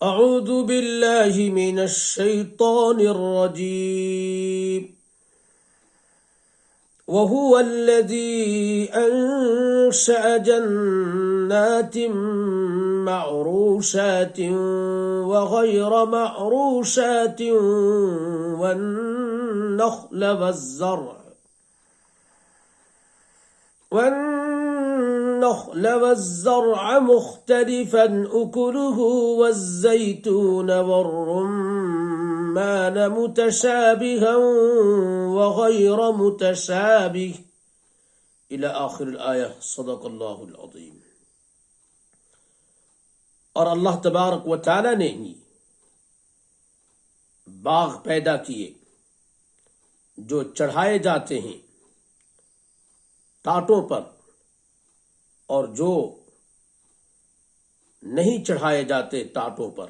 أعوذ بالله من الشيطان الرجيم وهو الذي أنشأ جنات معروشات وغير معروشات والنخل والزرع مختلفا أكله والزيتون والرمان متشابها وغير متشابه إلى آخر الآية صدق اللہ العظیم۔ اور اللہ تبارک و تعالی نے ہی باغ پیدا کیے جو چڑھائے جاتے ہیں ٹاٹوں پر، اور جو نہیں چڑھائے جاتے ٹاٹوں پر،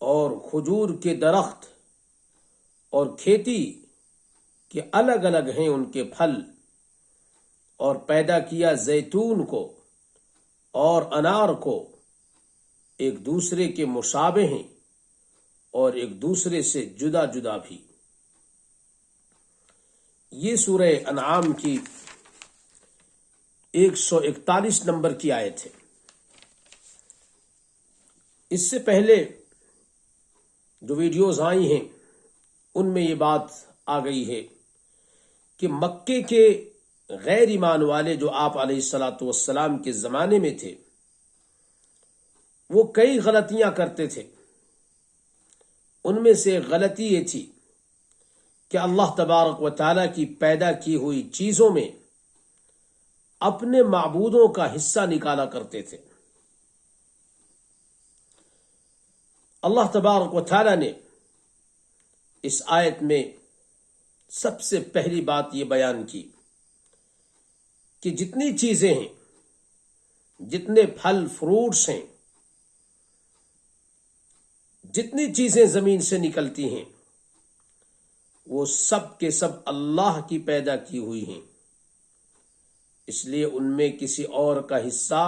اور کھجور کے درخت اور کھیتی کے الگ الگ ہیں ان کے پھل، اور پیدا کیا زیتون کو اور انار کو ایک دوسرے کے مشابہ ہیں اور ایک دوسرے سے جدا جدا بھی۔ یہ سورہ انعام کی 141 نمبر کی آیت ہے۔ اس سے پہلے جو ویڈیوز آئی ہیں ان میں یہ بات آ گئی ہے کہ مکے کے غیر ایمان والے جو آپ علیہ الصلاۃ والسلام کے زمانے میں تھے، وہ کئی غلطیاں کرتے تھے۔ ان میں سے غلطی یہ تھی کہ اللہ تبارک و تعالیٰ کی پیدا کی ہوئی چیزوں میں اپنے معبودوں کا حصہ نکالا کرتے تھے۔ اللہ تبارک و تعالیٰ نے اس آیت میں سب سے پہلی بات یہ بیان کی کہ جتنی چیزیں ہیں، جتنے پھل فروٹس ہیں، جتنی چیزیں زمین سے نکلتی ہیں، وہ سب کے سب اللہ کی پیدا کی ہوئی ہیں، اس لیے ان میں کسی اور کا حصہ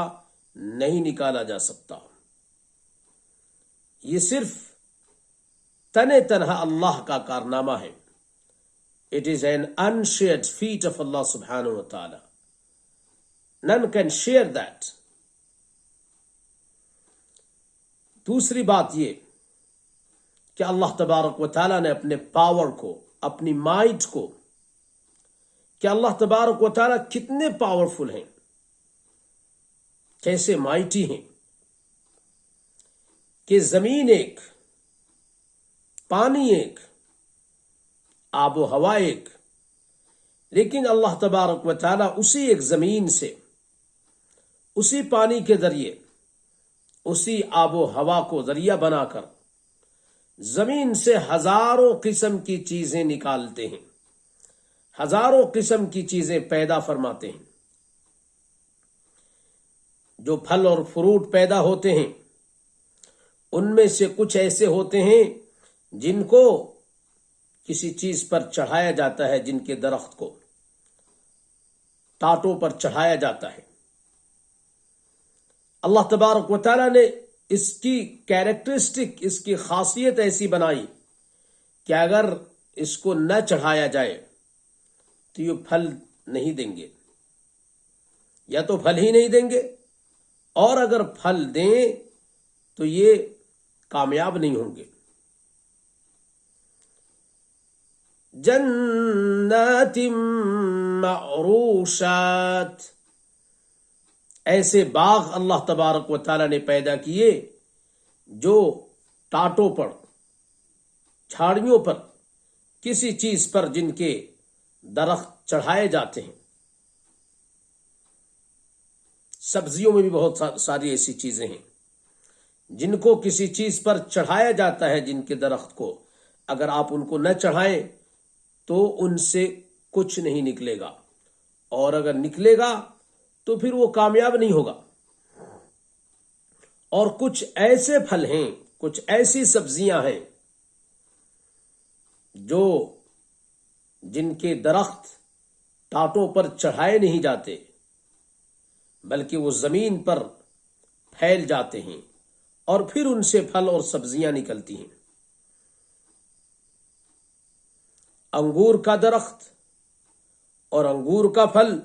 نہیں نکالا جا سکتا۔ یہ صرف تنہا اللہ کا کارنامہ ہے۔ It is an unshared feat of Allah subhanahu wa ta'ala. None can share that. دوسری بات یہ کہ اللہ تبارک و تعالیٰ نے اپنے پاور کو، اپنی مائٹ کو، کہ اللہ تبارک و تعالیٰ کتنے پاورفل ہیں، کیسے مائٹی ہیں، کہ زمین ایک، پانی ایک، آب و ہوا ایک، لیکن اللہ تبارک و تعالیٰ اسی ایک زمین سے، اسی پانی کے ذریعے، اسی آب و ہوا کو ذریعہ بنا کر زمین سے ہزاروں قسم کی چیزیں نکالتے ہیں، ہزاروں قسم کی چیزیں پیدا فرماتے ہیں۔ جو پھل اور فروٹ پیدا ہوتے ہیں ان میں سے کچھ ایسے ہوتے ہیں جن کو کسی چیز پر چڑھایا جاتا ہے، جن کے درخت کو ٹاٹوں پر چڑھایا جاتا ہے۔ اللہ تبارک و تعالیٰ نے اس کی کیریکٹرسٹک، اس کی خاصیت ایسی بنائی کہ اگر اس کو نہ چڑھایا جائے تو یہ پھل نہیں دیں گے، یا تو پھل ہی نہیں دیں گے، اور اگر پھل دیں تو یہ کامیاب نہیں ہوں گے۔ جنات معروشات، ایسے باغ اللہ تبارک و تعالیٰ نے پیدا کیے جو ٹاٹوں پر، جھاڑیوں پر، کسی چیز پر جن کے درخت چڑھائے جاتے ہیں۔ سبزیوں میں بھی بہت ساری ایسی چیزیں ہیں جن کو کسی چیز پر چڑھایا جاتا ہے، جن کے درخت کو اگر آپ ان کو نہ چڑھائیں تو ان سے کچھ نہیں نکلے گا، اور اگر نکلے گا تو پھر وہ کامیاب نہیں ہوگا۔ اور کچھ ایسے پھل ہیں، کچھ ایسی سبزیاں ہیں جو جن کے درخت ٹاٹوں پر چڑھائے نہیں جاتے، بلکہ وہ زمین پر پھیل جاتے ہیں اور پھر ان سے پھل اور سبزیاں نکلتی ہیں۔ انگور کا درخت اور انگور کا پھل،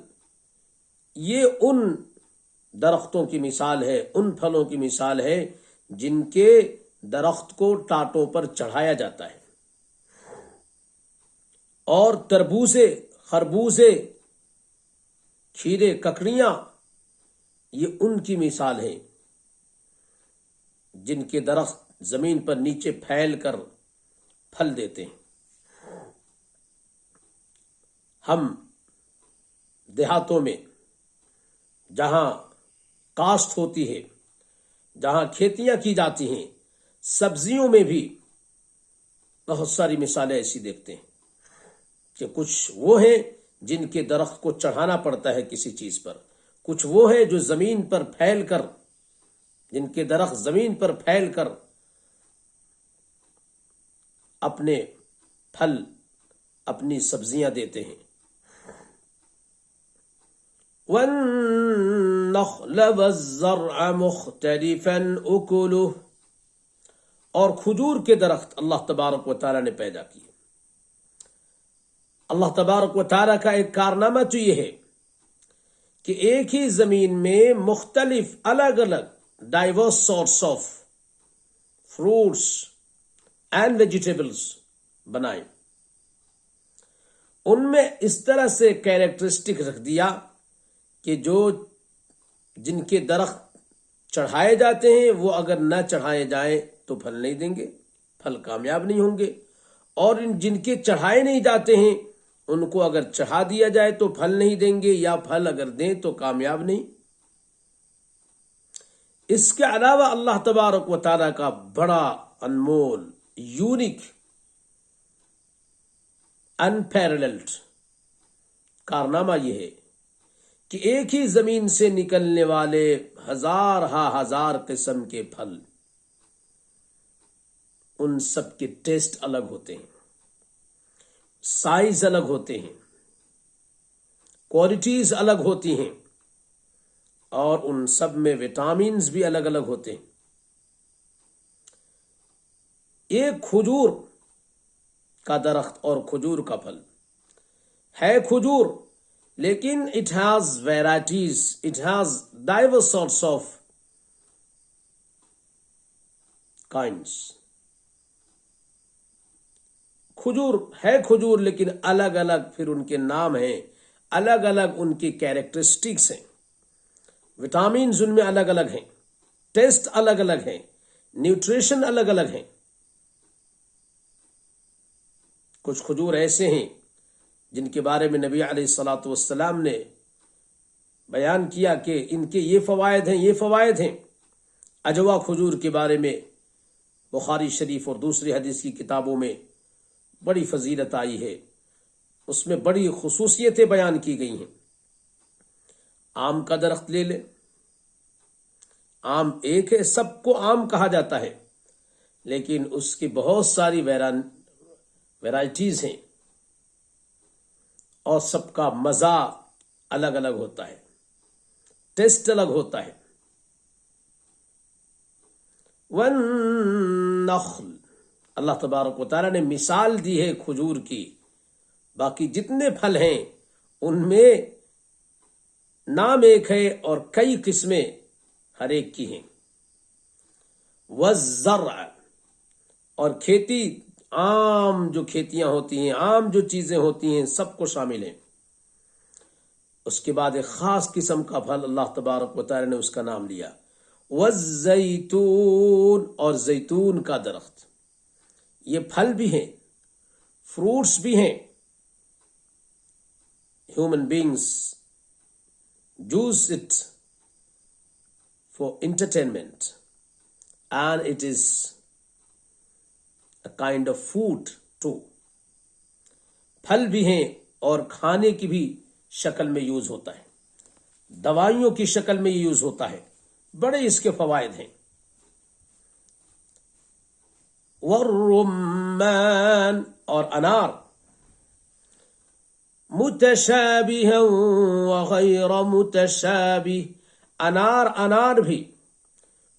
یہ ان درختوں کی مثال ہے، ان پھلوں کی مثال ہے جن کے درخت کو ٹاٹوں پر چڑھایا جاتا ہے۔ اور تربوزے، خربوزے، کھیرے، ککڑیاں، یہ ان کی مثال ہے جن کے درخت زمین پر نیچے پھیل کر پھل دیتے ہیں۔ ہم دیہاتوں میں جہاں کاشت ہوتی ہے، جہاں کھیتیاں کی جاتی ہیں، سبزیوں میں بھی بہت ساری مثالیں ایسی دیکھتے ہیں کہ کچھ وہ ہیں جن کے درخت کو چڑھانا پڑتا ہے کسی چیز پر، کچھ وہ ہیں جو زمین پر پھیل کر، جن کے درخت زمین پر پھیل کر اپنے پھل، اپنی سبزیاں دیتے ہیں۔ وَالنَّخْلَ وَالزَّرْعَ مُخْتَلِفًا أُكُلُهُ، اور کھجور کے درخت اللہ تبارک و تعالیٰ نے پیدا کیے۔ اللہ تبارک و تعالیٰ کا ایک کارنامہ تو یہ ہے کہ ایک ہی زمین میں مختلف الگ الگ diverse source of fruits and vegetables بنائے، ان میں اس طرح سے کیریکٹرسٹک رکھ دیا کہ جن کے درخت چڑھائے جاتے ہیں وہ اگر نہ چڑھائے جائیں تو پھل نہیں دیں گے، پھل کامیاب نہیں ہوں گے، اور جن کے چڑھائے نہیں جاتے ہیں ان کو اگر چڑھا دیا جائے تو پھل نہیں دیں گے، یا پھل اگر دیں تو کامیاب نہیں۔ اس کے علاوہ اللہ تبارک و تعالیٰ کا بڑا انمول، یونیک، انپیرللڈ کارنامہ یہ ہے کہ ایک ہی زمین سے نکلنے والے ہزار قسم کے پھل، ان سب کے ٹیسٹ الگ ہوتے ہیں، سائز الگ ہوتے ہیں، کوالٹیز الگ ہوتی ہیں، اور ان سب میں وٹامنز بھی الگ الگ ہوتے ہیں۔ ایک کھجور کا درخت اور کھجور کا پھل ہے کھجور، لیکن it has varieties, it has diverse sorts of kinds. کھجور ہے کھجور، لیکن الگ الگ پھر ان کے نام ہیں، الگ الگ ان کی کیریکٹرسٹکس ہیں، وٹامنز ان میں الگ الگ ہیں، ٹیسٹ الگ الگ ہیں، نیوٹریشن الگ الگ ہیں۔ کچھ کھجور ایسے ہیں جن کے بارے میں نبی علیہ الصلاۃ والسلام نے بیان کیا کہ ان کے یہ فوائد ہیں، یہ فوائد ہیں۔ اجوا کھجور کے بارے میں بخاری شریف اور دوسری حدیث کی کتابوں میں بڑی فضیلت آئی ہے، اس میں بڑی خصوصیتیں بیان کی گئی ہیں۔ آم کا درخت لے لیں، آم ایک ہے، سب کو آم کہا جاتا ہے، لیکن اس کی بہت ساری ویرائٹیز ہیں، اور سب کا مزہ الگ الگ ہوتا ہے، ٹیسٹ الگ ہوتا ہے۔ والنخل، اللہ تبارک و تعالیٰ نے مثال دی ہے کھجور کی، باقی جتنے پھل ہیں ان میں نام ایک ہے اور کئی قسمیں ہر ایک کی ہیں۔ والزرع، اور کھیتی، عام جو کھیتیاں ہوتی ہیں، عام جو چیزیں ہوتی ہیں، سب کو شامل ہیں۔ اس کے بعد ایک خاص قسم کا پھل اللہ تبارک و تعالی نے اس کا نام لیا، والزیتون، اور زیتون کا درخت۔ یہ پھل بھی ہیں، فروٹس بھی ہیں۔ Human beings use it for entertainment and it is a kind of food too۔ پھل بھی ہیں اور کھانے کی بھی شکل میں یوز ہوتا ہے، دوائیوں کی شکل میں یوز ہوتا ہے، بڑے اس کے فوائد ہیں۔ والرمان، اور انار، متشابہا وغیر متشابہ، انار بھی